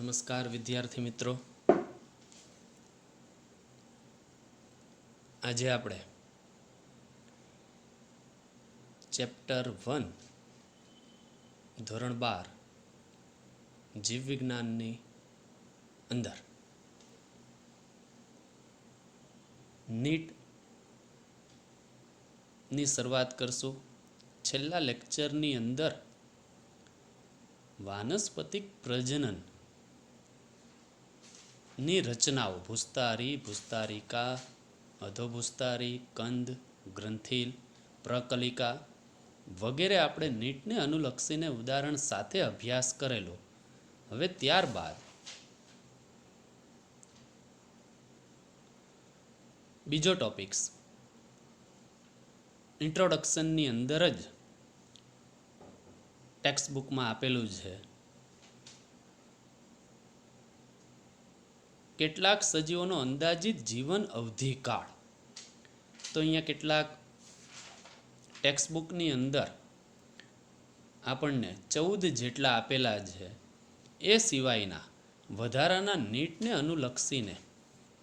નમસ્કાર વિદ્યાર્થી મિત્રો, આજે આપણે ચેપ્ટર 1 ધોરણ 12 જીવવિજ્ઞાનની અંદર નીટની શરૂઆત કરશું. છેલ્લા લેક્ચરની અંદર વાનસ્પતિક પ્રજનન ની રચનાઓ ભૂસ્તારી, ભૂસ્તારિકા, અધોભૂસ્તારી, કંદ, ગ્રંથિલ, પ્રકલિકા વગેરે આપણે નીટને અનુલક્ષીને ઉદાહરણ સાથે અભ્યાસ કરેલો. હવે ત્યારબાદ બીજો ટોપિક્સ ઇન્ટ્રોડક્શનની અંદર જ ટેક્સ્ટ બુકમાં આપેલું છે. કેટલાક સજીવોનો અંદાજિત જીવન અવધિકાળ. તો અહીંયા કેટલાક ટેક્સ્ટ બુકની અંદર આપણને 14 જેટલા આપેલા છે. એ સિવાયના વધારાના નીટને અનુલક્ષીને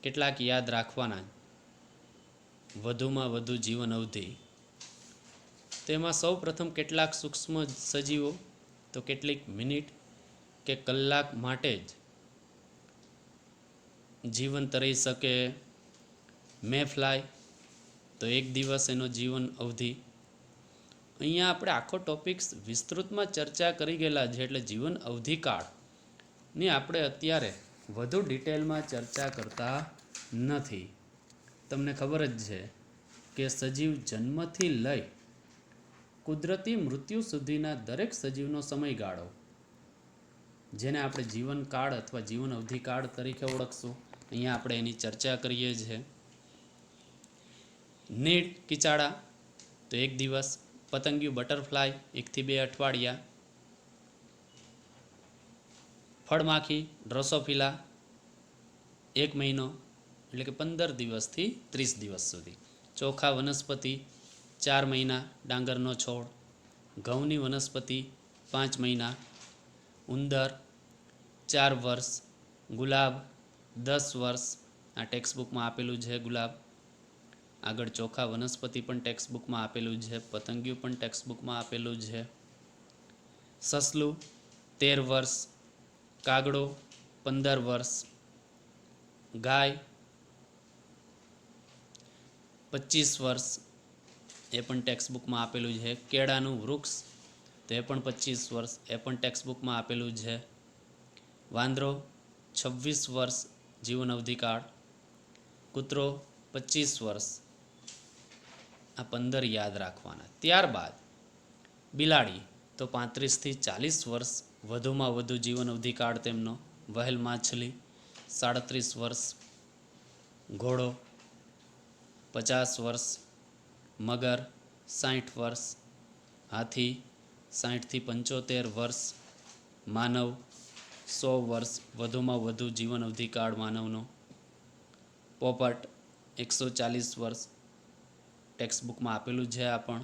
કેટલાક યાદ રાખવાના. વધુમાં વધુ જીવન અવધિ, તેમાં સૌ પ્રથમ કેટલાક સૂક્ષ્મ સજીવો તો કેટલીક મિનિટ કે કલાક માટે જ જીવંત રહી શકે. મેફ્લાય તો 1 દિવસ એનો જીવન અવધિ. અહીંયા આપણે આખો ટોપિક્સ વિસ્તૃતમાં ચર્ચા કરી ગયેલા છે, એટલે જીવન અવધિકાળની આપણે અત્યારે વધુ ડિટેલમાં ચર્ચા કરતા નથી. તમને ખબર જ છે કે સજીવ જન્મથી લઈ કુદરતી મૃત્યુ સુધીના દરેક સજીવનો સમયગાળો, જેને આપણે જીવનકાળ અથવા જીવન અવધિકાળ તરીકે ઓળખશું, અહીંયા આપણે એની ચર્ચા કરીએ છીએ. નીડ કિચાડા તો 1 દિવસ, પતંગિયું બટરફ્લાય 1 થી 2 અઠવાડિયા, ફળમાખી ડ્રોસોફિલા 1 મહિનો એટલે કે 15 દિવસથી 30 દિવસ સુધી, ચોખા વનસ્પતિ 4 મહિના, ડાંગરનો છોડ, ઘઉંની વનસ્પતિ 5 મહિના, ઉંદર 4 વર્ષ, ગુલાબ 10 વર્ષ. આ ટેક્સ્ટ બુકમાં આપેલું છે ગુલાબ. આગળ ચોખા વનસ્પતિ પણ ટેક્સ્ટ બુકમાં આપેલું છે, પતંગિયું પણ ટેક્સ્ટ બુકમાં આપેલું છે. સસલું 13 વર્ષ, કાગડો 15 વર્ષ, ગાય 25 વર્ષ, એ પણ ટેક્સ્ટ બુકમાં આપેલું છે. કેળાનું વૃક્ષ તો એ પણ 25 વર્ષ, એ પણ ટેક્સ્ટ બુકમાં આપેલું છે. વાંદરો 26 વર્ષ જીવન અવધિકાળ, કૂતરો 25 વર્ષ. આ 15 યાદ રાખવાના. ત્યારબાદ બિલાડી તો 35 થી 40 વર્ષ વધુમાં વધુ જીવન અવધિકાળ તેમનો. વહેલ માછલી 37 વર્ષ, ઘોડો 50 વર્ષ, મગર 60 વર્ષ, હાથી 60 થી 75 વર્ષ, માનવ 100 વર્ષ વધુમાં વધુ જીવન અવધિકાળ માનવનો. પોપટ 140 વર્ષ, ટેક્સ્ટ બુકમાં આપેલું છે. આ પણ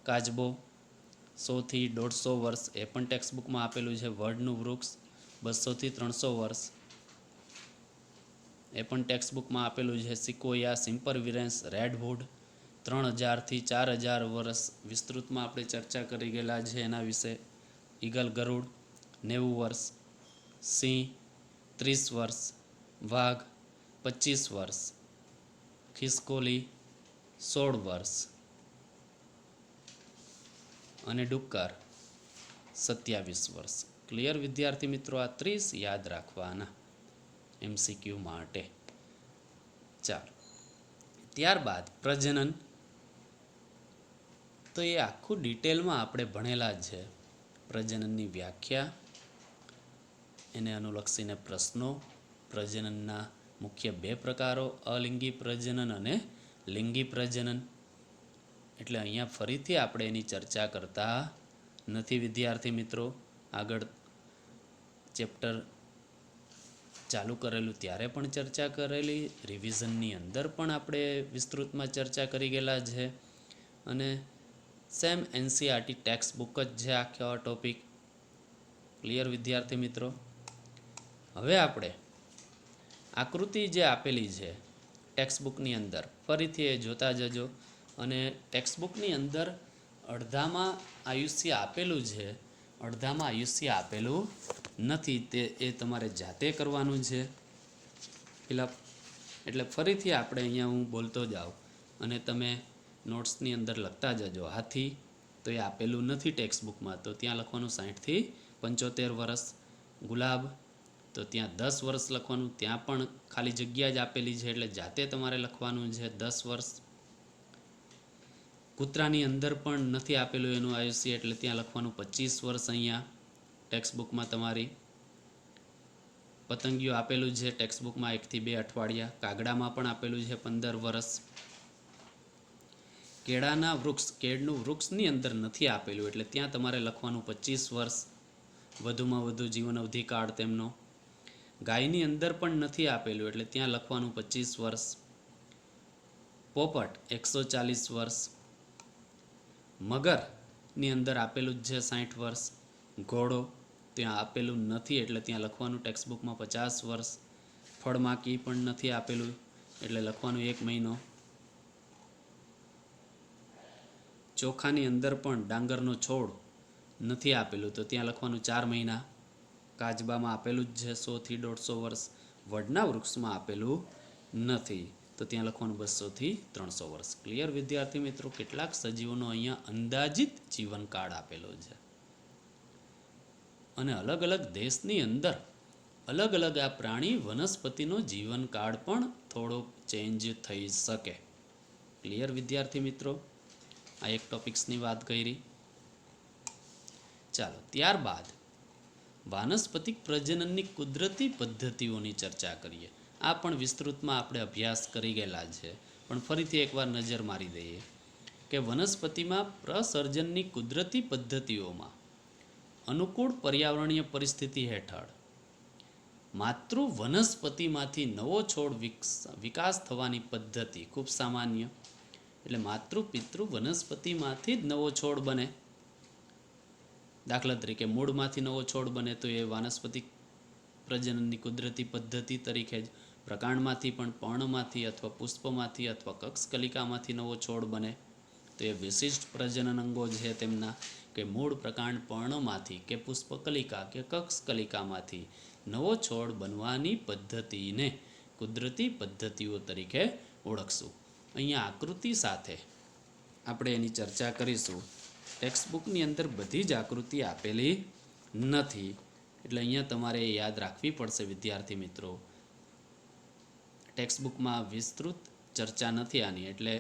કાચબો 100 થી 150 વર્ષ, એ પણ ટેક્સ્ટ બુકમાં આપેલું છે. વડનું વૃક્ષ 200 થી 300 વર્ષ, એ પણ ટેક્સ્ટ બુકમાં આપેલું છે. સિકોયા સિમ્પરવિરેન્સ રેડવુડ 3000 થી 4000 વર્ષ, વિસ્તૃતમાં આપણે ચર્ચા કરી ગયેલા છે એના વિશે. ઈગલ ગરુડ 90 વર્ષ, સિંહ 30 વર્ષ, વાઘ 25 વર્ષ, ખિસકોલી 16 વર્ષ અને ડુક્કર 27 વર્ષ. ક્લિયર વિદ્યાર્થી મિત્રો? આ 30 યાદ રાખવાના MCQ માટે. ચાલો, ત્યારબાદ પ્રજનન તો એ આખું ડિટેલમાં આપણે ભણેલા જ છે. પ્રજનનની વ્યાખ્યા, એને અનુલક્ષીને પ્રશ્નો, પ્રજનનના મુખ્ય 2 પ્રકારો, અલિંગી પ્રજનન અને લિંગી પ્રજનન. એટલે અહીંયા ફરીથી આપણે એની ચર્ચા કરતા નથી વિદ્યાર્થી મિત્રો. આગળ ચેપ્ટર ચાલુ કરેલું ત્યારે પણ ચર્ચા કરેલી, રિવિઝનની અંદર પણ આપણે વિસ્તૃતમાં ચર્ચા કરી ગયેલા છે. અને સેમ NCERT ટેક્સ્ટ બુક જ છે આખો ટોપિક. ક્લિયર વિદ્યાર્થી મિત્રો? હવે આપણે આકૃતિ જે આપેલી છે ટેક્સ્ટબુકની અંદર ફરીથી એ જોતા જજો. અને ટેક્સ્ટબુકની અંદર અડધામાં આયુષ્ય આપેલું છે, અડધામાં આયુષ્ય આપેલું નથી. એ તમારે જાતે કરવાનું છે ફિલઅપ. એટલે ફરીથી આપણે અહીંયા હું બોલતો જાઉં અને તમે નોટ્સની અંદર લખતા જજો. હાથી તો એ આપેલું નથી ટેક્સ્ટબુકમાં, તો ત્યાં લખવાનું 60 થી 75 વર્ષ. ગુલાબ તો ત્યાં 10 વર્ષ લખવાનું, ત્યાં પણ ખાલી જગ્યા જ આપેલી છે એટલે જાતે તમારે લખવાનું છે 10 વર્ષ. કૂતરાની અંદર પણ નથી આપેલું એનું આયુષ્ય એટલે ત્યાં લખવાનું 25 વર્ષ અહીંયા ટેક્સ્ટબુકમાં તમારી. પતંગિયું આપેલું છે ટેક્સ્ટબુકમાં 1 થી 2 અઠવાડિયા. કાગડામાં પણ આપેલું છે 15 વર્ષ. કેળાના વૃક્ષ, કેળનું વૃક્ષની અંદર નથી આપેલું એટલે ત્યાં તમારે લખવાનું 25 વર્ષ વધુમાં વધુ જીવન અવધિ કાળ તેમનો. ગાયની અંદર પણ નથી આપેલું એટલે ત્યાં લખવાનું 25 વર્ષ. પોપટ 140 વર્ષ. મગરની અંદર આપેલું જ છે 60 વર્ષ. ઘોડો ત્યાં આપેલું નથી એટલે ત્યાં લખવાનું ટેક્સ્ટબુકમાં 50 વર્ષ. ફળમાકી પણ નથી આપેલું એટલે લખવાનું 1 મહિનો. ચોખાની અંદર પણ ડાંગરનો છોડ નથી આપેલું તો ત્યાં લખવાનું 4 મહિના. કાચબામાં આપેલું જ છે 100 થી 150 વર્ષ. વડના વૃક્ષમાં આપેલું નથી તો ત્યાં લખવાનું 200 થી 300 વર્ષ. ક્લિયર વિદ્યાર્થી મિત્રો? કેટલાક સજીવોનો અહીંયા અંદાજિત જીવનકાળ આપેલો છે અને અલગ અલગ દેશની અંદર અલગ અલગ આ પ્રાણી વનસ્પતિનો જીવનકાળ પણ થોડો ચેન્જ થઈ શકે. ક્લિયર વિદ્યાર્થી મિત્રો? આ એક ટોપિક્સની વાત કરી. ચાલો ત્યારબાદ વાનસ્પતિક પ્રજનનની કુદરતી પદ્ધતિઓની ચર્ચા કરીએ. આ પણ વિસ્તૃતમાં આપણે અભ્યાસ કરી ગયેલા છે પણ ફરીથી એકવાર નજર મારી દઈએ કે વનસ્પતિમાં પ્રસર્જનની કુદરતી પદ્ધતિઓમાં અનુકૂળ પર્યાવરણીય પરિસ્થિતિ હેઠળ માતૃ વનસ્પતિમાંથી નવો છોડ વિકાસ થવાની પદ્ધતિ ખૂબ સામાન્ય. એટલે માતૃ પિતૃ વનસ્પતિમાંથી જ નવો છોડ બને. દાખલા તરીકે મૂળમાંથી નવો છોડ બને તો એ વાનસ્પતિક પ્રજનનની કુદરતી પદ્ધતિ તરીકે જ. પ્રકાંડમાંથી પણ પર્ણમાંથી અથવા પુષ્પમાંથી અથવા કક્ષકલિકામાંથી નવો છોડ બને તો એ વિશિષ્ટ પ્રજનન અંગો છે તેમના, કે મૂળ પ્રકાંડ પર્ણમાંથી કે પુષ્પકલિકા કે કક્ષકલિકામાંથી નવો છોડ બનવાની પદ્ધતિને કુદરતી પદ્ધતિઓ તરીકે ઓળખશું. અહીંયા આકૃતિ સાથે આપણે એની ચર્ચા કરીશું. ટેક્સ્ટબુકની અંદર બધી જ આકૃતિ આપેલી નથી એટલે અહીંયા તમારે યાદ રાખવી પડશે વિદ્યાર્થી મિત્રો. ટેક્સ્ટબુકમાં વિસ્તૃત ચર્ચા નથી આની એટલે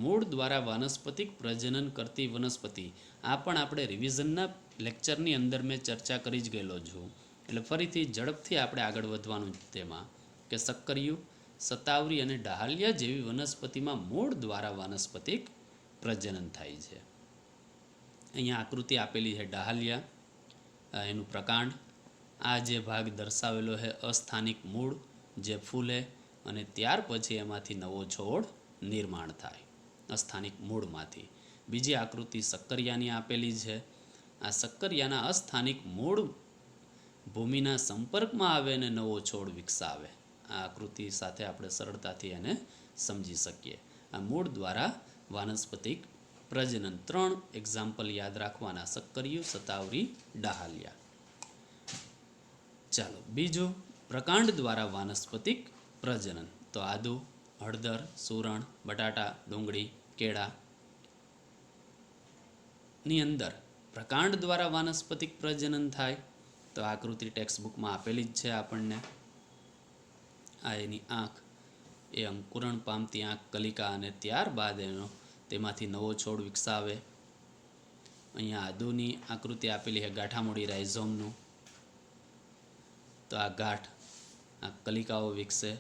મૂળ દ્વારા વાનસ્પતિક પ્રજનન કરતી વનસ્પતિ આ પણ આપણે રિવિઝનના લેક્ચરની અંદર મેં ચર્ચા કરી જ ગયેલો છું એટલે ફરીથી ઝડપથી આપણે આગળ વધવાનું તેમાં કે સક્કરિયું, સતાવરી અને ડાહલિયા જેવી વનસ્પતિમાં મૂળ દ્વારા વાનસ્પતિક પ્રજનન થાય છે. અહીંયા આકૃતિ આપેલી છે ડાહલિયા, એનું પ્રકાંડ. આ જે ભાગ દર્શાવેલો છે અસ્થાનિક મૂળ જે ફૂલે અને ત્યાર પછી એમાંથી નવો છોડ નિર્માણ થાય અસ્થાનિક મૂળમાંથી. બીજી આકૃતિ સક્કરિયાની આપેલી છે. આ સક્કરિયાના અસ્થાનિક મૂળ ભૂમિના સંપર્કમાં આવે અને નવો છોડ વિકસાવે. આ આકૃતિ સાથે આપણે સરળતાથી એને સમજી શકીએ. આ મૂળ દ્વારા વાનસ્પતિક પ્રજનન. 3 એક્ઝામ્પલ યાદ રાખવાના: સક્કરિયું, સતાવરી, ડાહલિયા. ચાલો બીજું, પ્રકાંડ દ્વારા વાનસ્પતિક પ્રજનન. તો આદુ, હળદર, સુરણ, બટાટા, ડુંગળી, કેળા ની અંદર પ્રકાંડ દ્વારા વાનસ્પતિક પ્રજનન થાય તો આકૃતિ ટેક્સ્ટબુકમાં આપેલી જ છે આપણને. આ એની આંખ, એ અંકુરણ પામતી આંખ કલિકા અને ત્યારબાદ એનો તેમાંથી નવો છોડ વિકસાવે. અહીંયા આદુની આકૃતિ આપેલી છે ગાંઠામૂળી રાઇઝોમનું. તો આ ગાંઠ, આ કલિકાઓ વિકસે,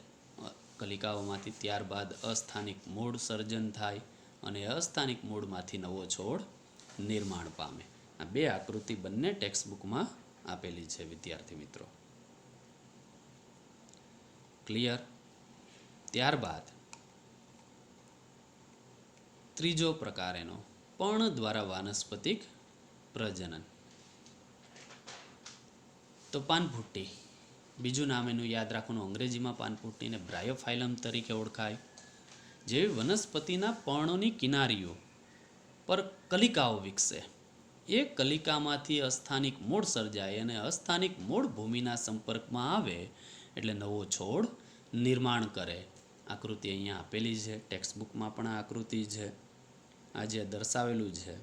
કલિકાઓમાંથી ત્યારબાદ અસ્થાનિક મૂળ સર્જન થાય અને અસ્થાનિક મૂળમાંથી નવો છોડ નિર્માણ પામે. આ 2 આકૃતિ બંને ટેક્સ્ટબુકમાં આપેલી છે વિદ્યાર્થી મિત્રો. ક્લિયર? ત્યારબાદ ત્રીજો પ્રકાર એનો પર્ણ દ્વારા વાનસ્પતિક પ્રજનન. તો પાનભુટ્ટી બીજું નામ એનું યાદ રાખવાનું, અંગ્રેજીમાં પાનફૂટીને બ્રાયોફાઇલમ તરીકે ઓળખાય. જેવી વનસ્પતિના પર્ણોની કિનારીઓ પર કલિકાઓ વિકસે, એ કલિકામાંથી અસ્થાનિક મૂળ સર્જાય અને અસ્થાનિક મૂળ ભૂમિના સંપર્કમાં આવે એટલે નવો છોડ નિર્માણ કરે. આકૃતિ અહીંયા આપેલી છે, ટેક્સ્ટબુકમાં પણ આ આકૃતિ છે. આ જે દર્શાવેલું છે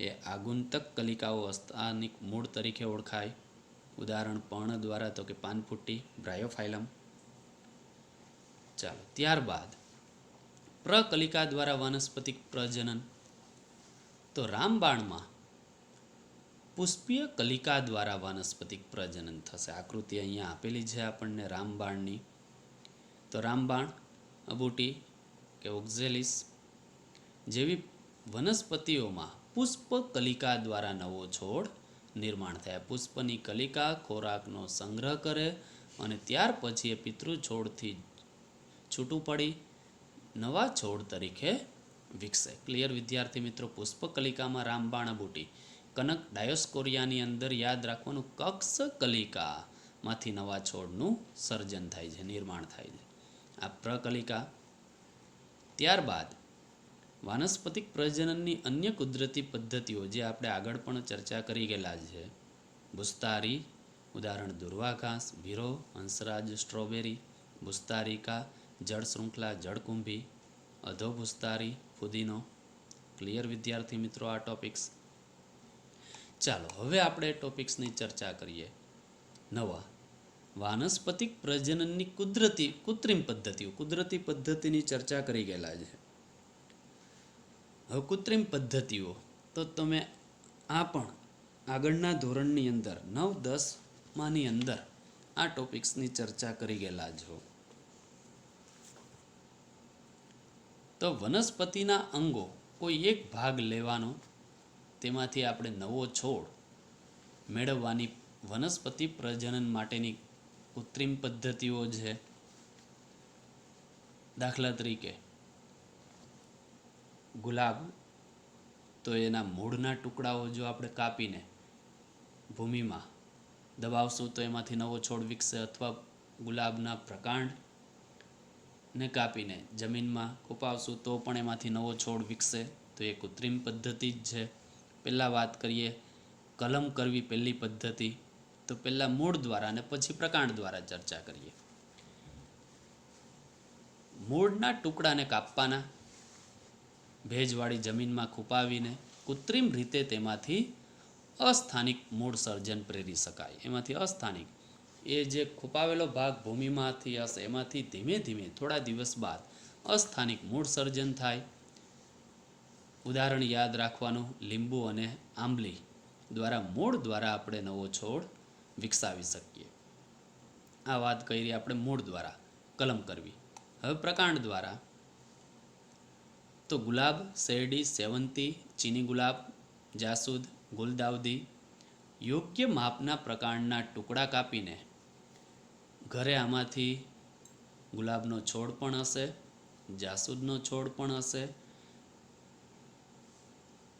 એ આગુંતક કલિકાઓ અસ્થાનિક મૂળ તરીકે ઓળખાય. ઉદાહરણ પર્ણ દ્વારા તો કે પાનફૂટી, બ્રાયોફાઇલમ. ચાલો, ત્યારબાદ પ્રકલિકા દ્વારા વાનસ્પતિક પ્રજનન. તો રામબાણમાં પુષ્પીય કલિકા દ્વારા વાનસ્પતિક પ્રજનન થશે. આકૃતિ અહીંયા આપેલી છે આપણને રામબાણની. તો રામબાણ, અબુટી કે ઓક્ઝેલિસ જેવી વનસ્પતિઓમાં પુષ્પ કલિકા દ્વારા નવો છોડ નિર્માણ થાય. પુષ્પની કલિકા ખોરાકનો સંગ્રહ કરે અને ત્યાર પછી એ પિતૃ છોડથી છૂટું પડી નવા છોડ તરીકે વિકસે. ક્લિયર વિદ્યાર્થી મિત્રો? પુષ્પ કલિકામાં રામબાણ, અબુટી. કનક ડાયોસ્કોરિયાની અંદર યાદ રાખવાનું, કક્ષ કલિકામાંથી નવા છોડનું સર્જન થાય છે, નિર્માણ થાય છે. આ પ્રકલિકા. ત્યારબાદ વાનસ્પતિક પ્રજનનની અન્ય કુદરતી પદ્ધતિઓ જે આપણે આગળ પણ ચર્ચા કરી ગયેલા છે. બુસ્તારી, ઉદાહરણ દુર્વા ઘાસ, ભીરો, હંસરાજ સ્ટ્રોબેરી, બુસ્તારિકા, જળ શૃંખલા, જળકુંભી, અધોબુસ્તારી, ફુદીનો. ક્લિયર વિદ્યાર્થી મિત્રો આ ટોપિક્સ? ચાલો, હવે આપણે ટોપિક્સની ચર્ચા કરીએ. નવા વાનસ્પતિક પ્રજનનની કૃત્રિમ પદ્ધતિઓ. કુદરતી પદ્ધતિની ચર્ચા કરી ગયેલા છે. હવે કૃત્રિમ પદ્ધતિઓ તો તમે આ પણ આગળના ધોરણની અંદર 9-10 અંદર આ ટોપિક્સની ચર્ચા કરી ગયેલા છો. તો વનસ્પતિના અંગો કોઈ એક ભાગ લેવાનો, તેમાંથી આપણે નવો છોડ મેળવવાની વનસ્પતિ પ્રજનન માટેની કૃત્રિમ પદ્ધતિઓ છે. દાખલા તરીકે ગુલાબ, તો એના મૂળના ટુકડાઓ જો આપણે કાપીને ભૂમિમાં દબાવશું તો એમાંથી નવો છોડ વિકસે, અથવા ગુલાબના પ્રકાંડને કાપીને જમીનમાં કુપાવશું તો પણ એમાંથી નવો છોડ વિકસે. તો એ કૃત્રિમ પદ્ધતિ જ છે. પહેલાં વાત કરીએ કલમ કરવી, પહેલી પદ્ધતિ. તો પહેલાં મૂળ દ્વારા અને પછી પ્રકાંડ દ્વારા ચર્ચા કરીએ. મૂળના ટુકડાને કાપવાના, ભેજવાળી જમીનમાં ખૂંપાવીને કૃત્રિમ રીતે તેમાંથી અસ્થાનિક મૂળ સર્જન પ્રેરી શકાય. એમાંથી અસ્થાનિક, એ જે ખૂંપાવેલો ભાગ ભૂમિમાંથી હશે એમાંથી ધીમે ધીમે થોડા દિવસ બાદ અસ્થાનિક મૂળ સર્જન થાય. ઉદાહરણ યાદ રાખવાનું, લીંબુ અને આંબલી દ્વારા મૂળ દ્વારા આપણે નવો છોડ વિકસાવી શકીએ. આ વાત કરી આપણે મૂળ દ્વારા કલમ કરવી. હવે પ્રકાંડ દ્વારા તો ગુલાબ, શેરડી, સેવંતી, ચીની ગુલાબ, જાસૂદ, ગુલદાઉદી યોગ્ય માપના પ્રકાંડના ટુકડા કાપીને ઘરે આમાંથી ગુલાબનો છોડ પણ હશે, જાસૂદનો છોડ પણ હશે.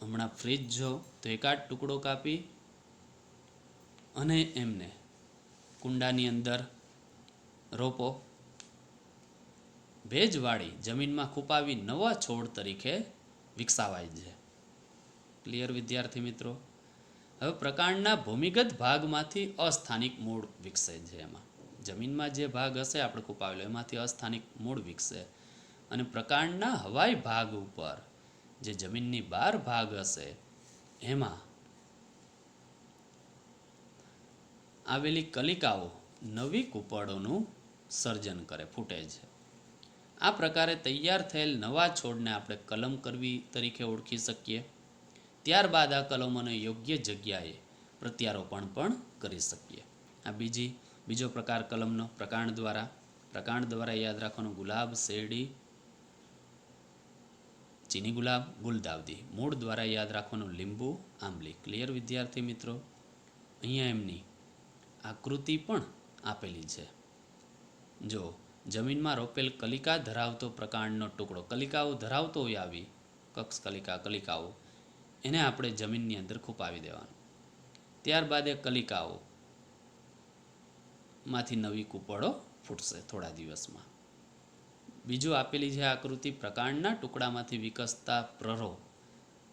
હમણાં ફ્રીજ જો તો એકાદ ટુકડો કાપી અને એમને કુંડાની અંદર રોપો. ભેજવાળી જમીનમાં ખૂંપાવી નવા છોડ તરીકે વિકસાવાય છે. ક્લિયર વિદ્યાર્થી મિત્રો? હવે પ્રકાંડના ભૂમિગત ભાગમાંથી અસ્થાનિક મૂળ વિકસે છે. એમાં જમીનમાં જે ભાગ હશે આપણે ખૂંપાવેલો એમાંથી અસ્થાનિક મૂળ વિકસે, અને પ્રકાંડના હવાઈ ભાગ ઉપર જે જમીનની બહાર ભાગ હશે એમાં આવેલી કલિકાઓ નવી કૂંપળોનું સર્જન કરે, ફૂટે છે. આ પ્રકારે તૈયાર થયેલ નવા છોડને આપણે કલમ કરવી તરીકે ઓળખી શકીએ. ત્યારબાદ આ કલમોને યોગ્ય જગ્યાએ પ્રત્યારોપણ પણ કરી શકીએ. આ બીજો પ્રકાર કલમનો પ્રકાંડ દ્વારા. પ્રકાંડ દ્વારા યાદ રાખવાનું, ગુલાબ, શેરડી, ચીની ગુલાબ, ગુલદાઉદી. મૂળ દ્વારા યાદ રાખવાનું, લીંબુ, આંબલી. ક્લિયર વિદ્યાર્થી મિત્રો? અહીંયા એમની આકૃતિ પણ આપેલી છે. જો જમીનમાં રોપેલ કલિકા ધરાવતો પ્રકાંડનો ટુકડો, કલિકાઓ ધરાવતો હોય આવી કક્ષ કલિકાઓ, એને આપણે જમીનની અંદર ખૂંપાવી દેવાનું. ત્યારબાદ એ કલિકાઓ માંથી નવી કૂપળો ફૂટશે થોડા દિવસમાં. બીજું આપેલી છે આકૃતિ, પ્રકાંડના ટુકડામાંથી વિકસતા પ્રરો.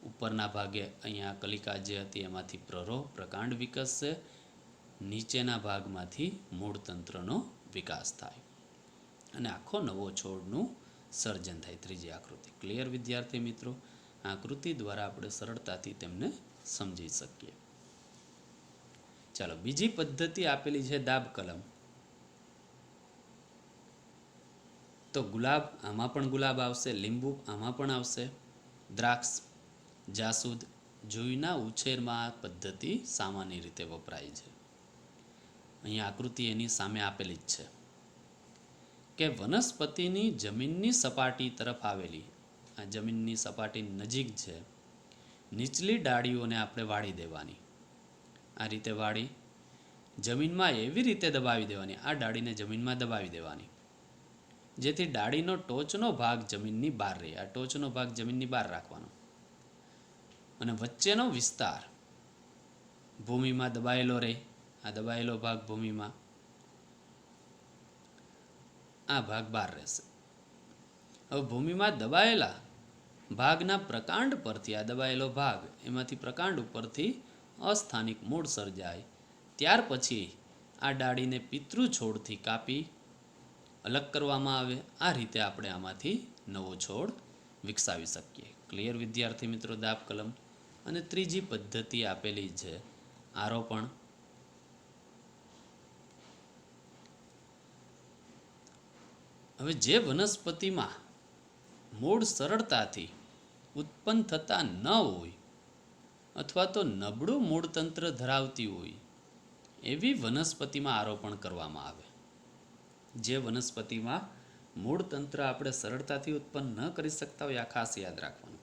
ઉપરના ભાગે અહીંયા કલિકા જે હતી એમાંથી પ્રકાંડ વિકસશે, નીચેના ભાગમાંથી મૂળ તંત્રનો વિકાસ થાય અને આખો નવો છોડનું સર્જન થાય. ત્રીજી આકૃતિ. ક્લિયર વિદ્યાર્થી મિત્રો? આકૃતિ દ્વારા આપણે સરળતાથી તેમને સમજી શકીએ. ચાલો, બીજી પદ્ધતિ આપેલી છે દાબ કલમ. તો ગુલાબ, આમાં પણ ગુલાબ આવશે, લીંબુ આમાં પણ આવશે, દ્રાક્ષ, જાસૂદ, જુઈના ઉછેરમાં આ પદ્ધતિ સામાન્ય રીતે વપરાય છે. અહીંયા આકૃતિ એની સામે આપેલી જ છે કે વનસ્પતિની જમીનની સપાટી તરફ આવેલી, આ જમીનની સપાટી નજીક છે, નીચલી ડાળીઓને આપણે વાળી દેવાની. આ રીતે વાળી જમીનમાં એવી રીતે દબાવી દેવાની, આ ડાળીને જમીનમાં દબાવી દેવાની જેથી ડાળીનો ટોચનો ભાગ જમીનની બહાર રહે. આ ટોચનો ભાગ જમીનની બહાર રાખવાનો અને વચ્ચેનો વિસ્તાર ભૂમિમાં દબાયેલો રહે. આ દબાયેલો ભાગ ભૂમિમાં, આ ભાગ બહાર રહેશે. હવે ભૂમિમાં દબાયેલા ભાગના પ્રકાંડ પરથી, આ દબાયેલો ભાગ એમાંથી પ્રકાંડ ઉપરથી અસ્થાનિક મૂળ સર્જાય. ત્યાર પછી આ ડાળીને પિતૃ છોડથી કાપી અલગ કરવામાં આવે. આ રીતે આપણે આમાંથી નવો છોડ વિકસાવી શકીએ. ક્લિયર વિદ્યાર્થી મિત્રો? દાબ કલમ. અને ત્રીજી પદ્ધતિ આપેલી છે આરોપણ. હવે જે વનસ્પતિમાં મૂળ સરળતાથી ઉત્પન્ન થતા ન હોય અથવા તો નબળું મૂળતંત્ર ધરાવતી હોય એવી વનસ્પતિમાં આરોપણ કરવામાં આવે. જે વનસ્પતિમાં મૂળતંત્ર આપણે સરળતાથી ઉત્પન્ન ન કરી શકતા હોય, આ ખાસ યાદ રાખવાનું,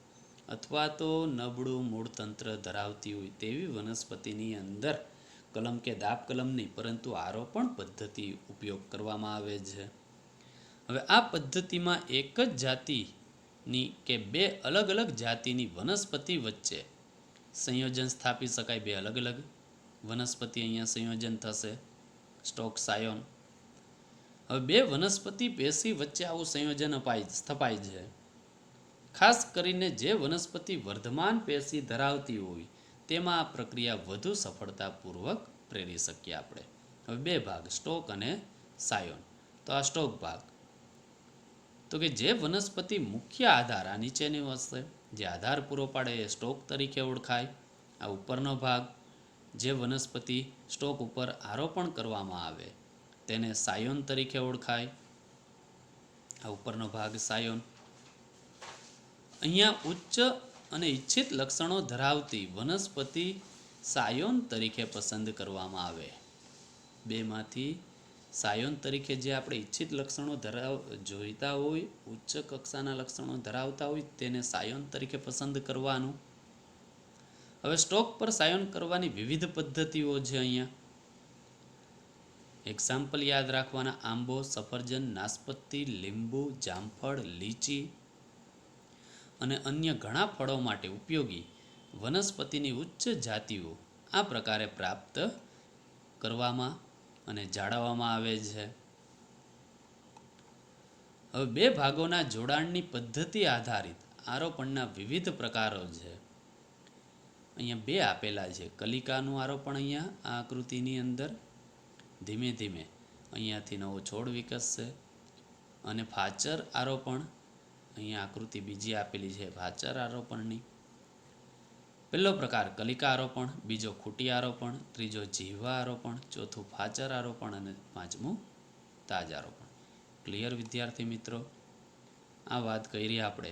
અથવા તો નબળું મૂળતંત્ર ધરાવતી હોય તેવી વનસ્પતિની અંદર કલમ કે દાબ કલમ નહીં પરંતુ આરોપણ પદ્ધતિ ઉપયોગ કરવામાં આવે છે. હવે આ પદ્ધતિમાં એક જ જાતિની કે બે અલગ અલગ જાતિની વનસ્પતિ વચ્ચે સંયોજન સ્થાપી શકાય. બે અલગ અલગ વનસ્પતિ અહીંયા સંયોજન થશે, સ્ટોક સાયોન. હવે બે વનસ્પતિ પેશી વચ્ચે આવું સંયોજન સ્થપાય છે. ખાસ કરીને જે વનસ્પતિ વર્ધમાન પેશી ધરાવતી હોય તેમાં આ પ્રક્રિયા વધુ સફળતાપૂર્વક પ્રેરી શકીએ આપણે. હવે બે ભાગ, સ્ટોક અને સાયોન. તો આ સ્ટોક ભાગ, તો કે જે વનસ્પતિ મુખ્ય આધાર, આ નીચેની વસ્તુ જે આધાર પૂરો પાડે એ સ્ટોક તરીકે ઓળખાય. આ ઉપરનો ભાગ જે વનસ્પતિ સ્ટોક ઉપર આરોપણ કરવામાં આવે તેને સાયોન તરીકે ઓળખાય. આ ઉપરનો ભાગ સાયોન. અહીંયા ઉચ્ચ અને ઈચ્છિત લક્ષણો ધરાવતી વનસ્પતિ સાયોન તરીકે પસંદ કરવામાં આવે. બેમાંથી સાયોન તરીકે જે આપણે ઈચ્છિત લક્ષણો જોઈતા હોય, ઉચ્ચ કક્ષાના લક્ષણો ધરાવતા હોય તેને સાયોન તરીકે પસંદ કરવાનું. હવે સ્ટોક પર સાયોન કરવાની વિવિધ પદ્ધતિઓ છે. અહીંયા એક્ઝામ્પલ યાદ રાખવાના: આંબો, સફરજન, નાશપતી, લીંબુ, જામફળ, લીચી અને અન્ય ઘણા ફળો માટે ઉપયોગી વનસ્પતિની ઉચ્ચ જાતિઓ આ પ્રકારે પ્રાપ્ત કરવામાં અને જાળવવામાં આવે છે. હવે બે ભાગોના જોડાણની પદ્ધતિ આધારિત આરોપણના વિવિધ પ્રકારો છે. અહીંયા બે આપેલા છે. કલિકાનું આરોપણ અહીંયા આ આકૃતિની અંદર ધીમે ધીમે અહીંયાથી નવો છોડ વિકસશે અને ફાચર આરોપણ અહીંયા આકૃતિ બીજી આપેલી છે ફાચર આરોપણની. પહેલો પ્રકાર કલિકા આરોપણ, બીજો ખૂટી આરોપણ, ત્રીજો જીવા આરોપણ, ચોથું ફાચર આરોપણ અને પાંચમું તાજ આરોપણ. ક્લિયર વિદ્યાર્થી મિત્રો? આ વાત કરી આપણે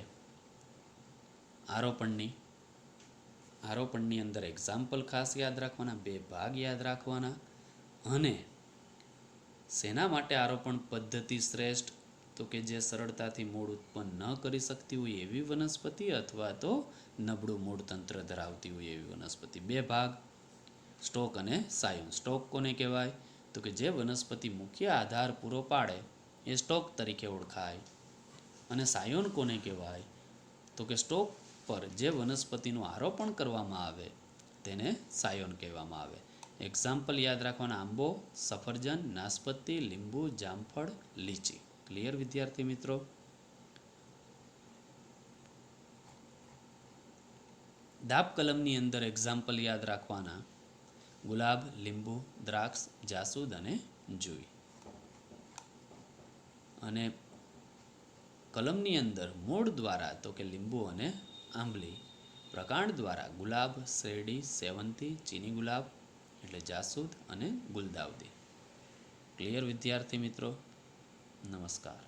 આરોપણની અંદર એક્ઝામ્પલ ખાસ યાદ રાખવાના, બે ભાગ યાદ રાખવાના અને શેના માટે આરોપણ પદ્ધતિ શ્રેષ્ઠ, તો કે જે સરળતાથી મૂળ ઉત્પન્ન ન કરી શકતી હોય એવી વનસ્પતિ અથવા તો નબળું મૂળતંત્ર ધરાવતી હોય એવી વનસ્પતિ. બે ભાગ, સ્ટોક અને સાયોન. સ્ટોક કોને કહેવાય? તો કે જે વનસ્પતિ મુખ્ય આધાર પૂરો પાડે એ સ્ટોક તરીકે ઓળખાય. અને સાયોન કોને કહેવાય? તો કે સ્ટોક પર જે વનસ્પતિનું આરોપણ કરવામાં આવે તેને સાયોન કહેવામાં આવે. એક્ઝામ્પલ યાદ રાખવાના: આંબો, સફરજન, નાશપતિ, લીંબુ, જામફળ, લીચી. ક્લિયર વિદ્યાર્થી મિત્રો? દાબ કલમની અંદર એક્ઝામ્પલ યાદ રાખવાના: ગુલાબ, લીંબુ, દ્રાક્ષ, જાસૂદ અને જુઈ. અને કલમની અંદર મૂળ દ્વારા તો કે લીંબુ અને આંબલી, પ્રકાંડ દ્વારા ગુલાબ, શેરડી, સેવંતી, ચીની ગુલાબ એટલે જાસૂદ અને ગુલદાઉદી. ક્લિયર વિદ્યાર્થી મિત્રો? નમસ્કાર.